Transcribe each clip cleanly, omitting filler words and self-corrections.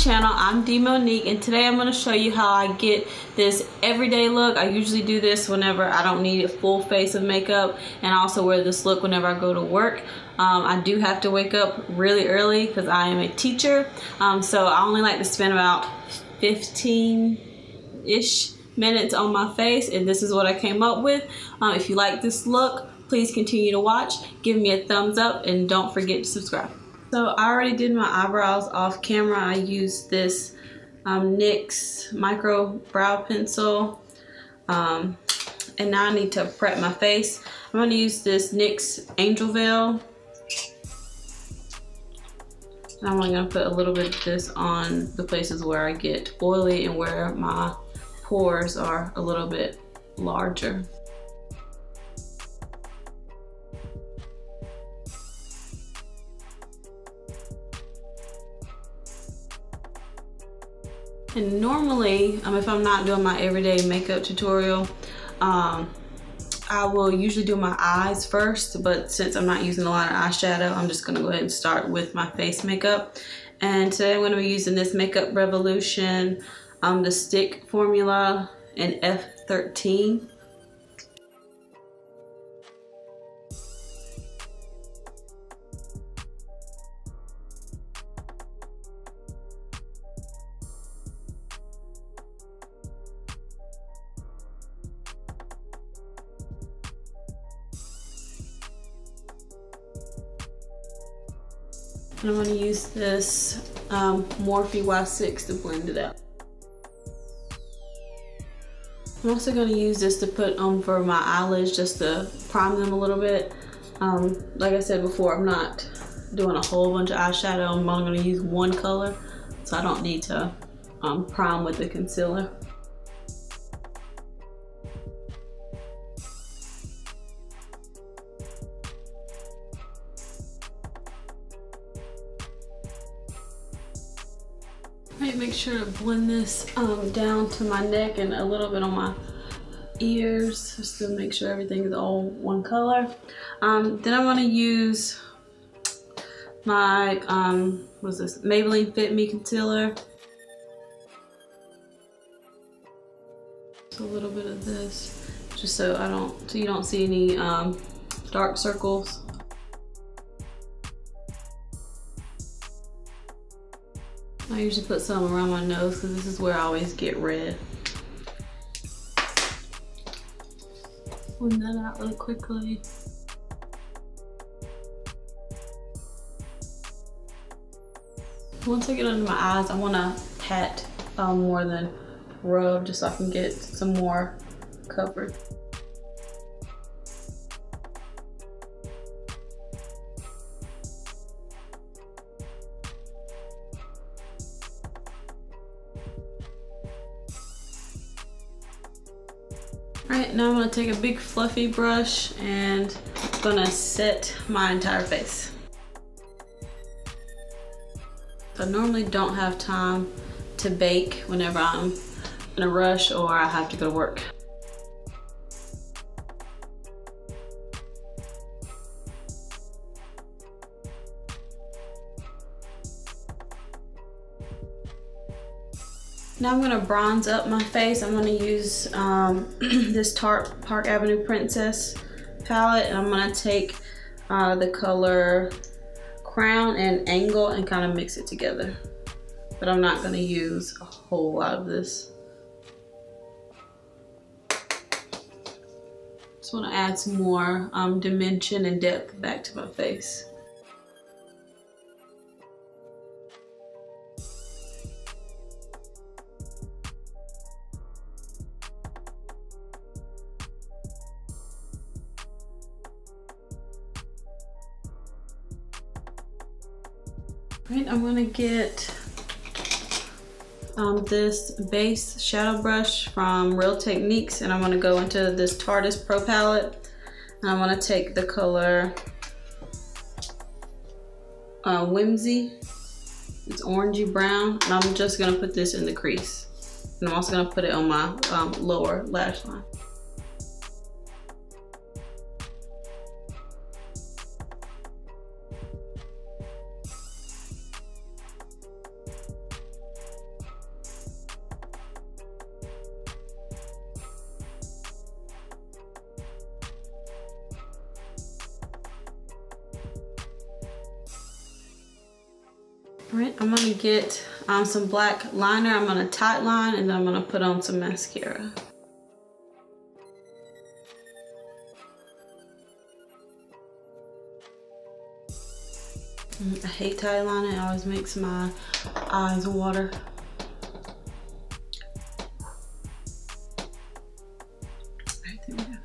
channel. I'm Monique, and today I'm going to show you how I get this everyday look. I usually do this whenever I don't need a full face of makeup, and I also wear this look whenever I go to work. I do have to wake up really early because I am a teacher, so I only like to spend about 15-ish minutes on my face, and this is what I came up with. If you like this look, please continue to watch, give me a thumbs up, and don't forget to subscribe. So I already did my eyebrows off camera. I used this NYX Microbrow pencil, and now I need to prep my face. I'm going to use this NYX Angel Veil. And I'm only going to put a little bit of this on the places where I get oily and where my pores are a little bit larger. And normally, if I'm not doing my everyday makeup tutorial, I will usually do my eyes first, but since I'm not using a lot of eyeshadow, I'm just gonna go ahead and start with my face makeup. And today I'm gonna be using this Makeup Revolution, the stick formula in F13. And I'm going to use this Morphe Y6 to blend it out. I'm also going to use this to put on for my eyelids, just to prime them a little bit. Like I said before, I'm not doing a whole bunch of eyeshadow. I'm only going to use one color, so I don't need to prime with the concealer. Make sure to blend this down to my neck and a little bit on my ears, just to make sure everything is all one color. Then I want to use my what is this, Maybelline Fit Me concealer. Just a little bit of this, just so you don't see any dark circles. I usually put some around my nose because this is where I always get red. Blend that out really quickly. Once I get under my eyes, I want to pat more than rub, just so I can get some more coverage. Alright, now I'm going to take a big fluffy brush and I'm going to set my entire face. So I normally don't have time to bake whenever I'm in a rush or I have to go to work. Now I'm going to bronze up my face. I'm going to use this Tarte Park Princess palette, and I'm going to take the color Crown and Angle and kind of mix it together. But I'm not going to use a whole lot of this. Just want to add some more dimension and depth back to my face. Right, I'm gonna get this base shadow brush from Real Techniques, and I'm gonna go into this Tarteist Pro Palette, and I'm gonna take the color Whimsy. It's orangey brown, and I'm just gonna put this in the crease, and I'm also gonna put it on my lower lash line. Alright, I'm gonna get some black liner. I'm gonna tight line and then I'm gonna put on some mascara. I hate tight lining, it always makes my eyes water. Alright, there we go.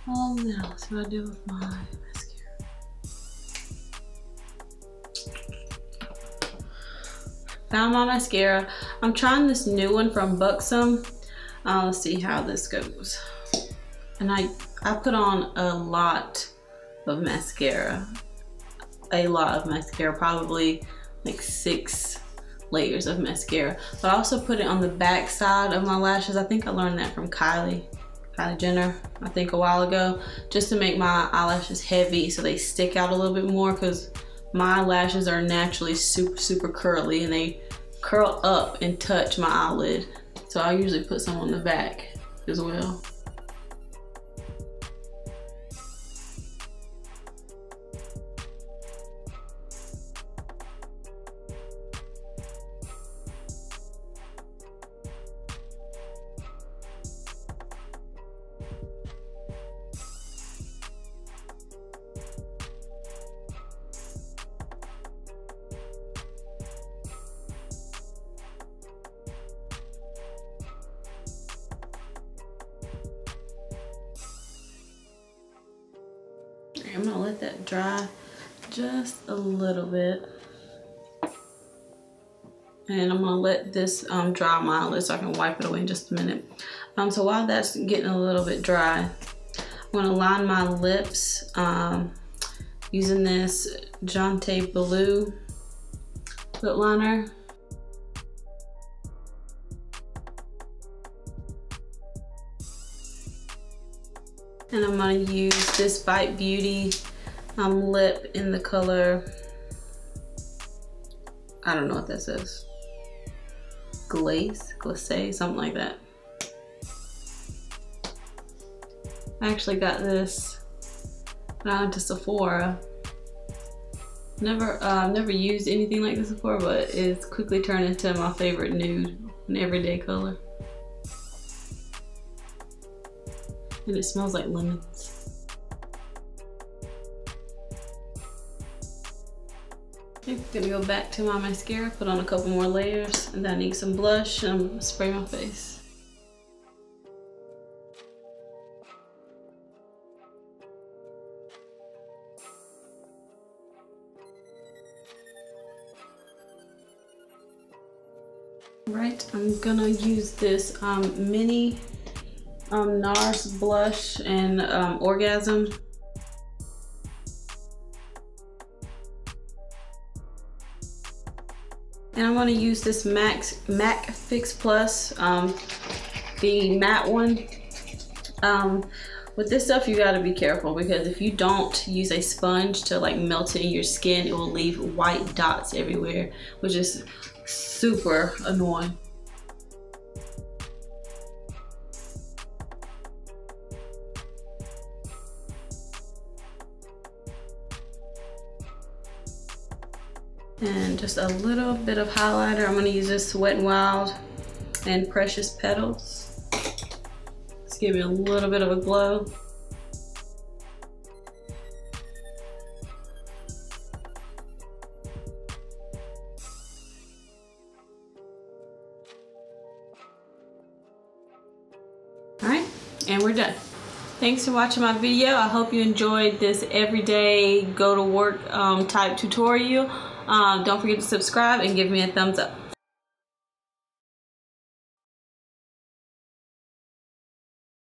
Oh, now let's see what I do with my mascara. Found my mascara. I'm trying this new one from Buxom. Let's see how this goes. And I put on a lot of mascara. A lot of mascara, probably like 6 layers of mascara. But I also put it on the back side of my lashes. I think I learned that from Kylie Jenner, I think a while ago, just to make my eyelashes heavy so they stick out a little bit more, because my lashes are naturally super curly and they curl up and touch my eyelid. So I usually put some on the back as well. I'm gonna let that dry just a little bit. And I'm gonna let this dry on my eyelid so I can wipe it away in just a minute. So while that's getting a little bit dry, I'm gonna line my lips using this Tarte Blue lip liner. And I'm gonna use this Bite Beauty lip in the color, I don't know what that says, glace, something like that. I actually got this when I went to Sephora. Never used anything like this before, but it's quickly turned into my favorite nude and everyday color. And it smells like lemons. Okay, gonna go back to my mascara, put on a couple more layers, and then I need some blush, and I'm gonna spray my face. Right, I'm gonna use this mini NARS blush and Orgasm. And I'm going to use this MAC Fix Plus, the matte one. With this stuff you got to be careful, because if you don't use a sponge to like melt it in your skin, it will leave white dots everywhere, which is super annoying. And just a little bit of highlighter. I'm going to use this Wet n Wild and Precious Petals. Let's give you a little bit of a glow. Alright, and we're done. Thanks for watching my video. I hope you enjoyed this everyday go to work type tutorial. Don't forget to subscribe and give me a thumbs up.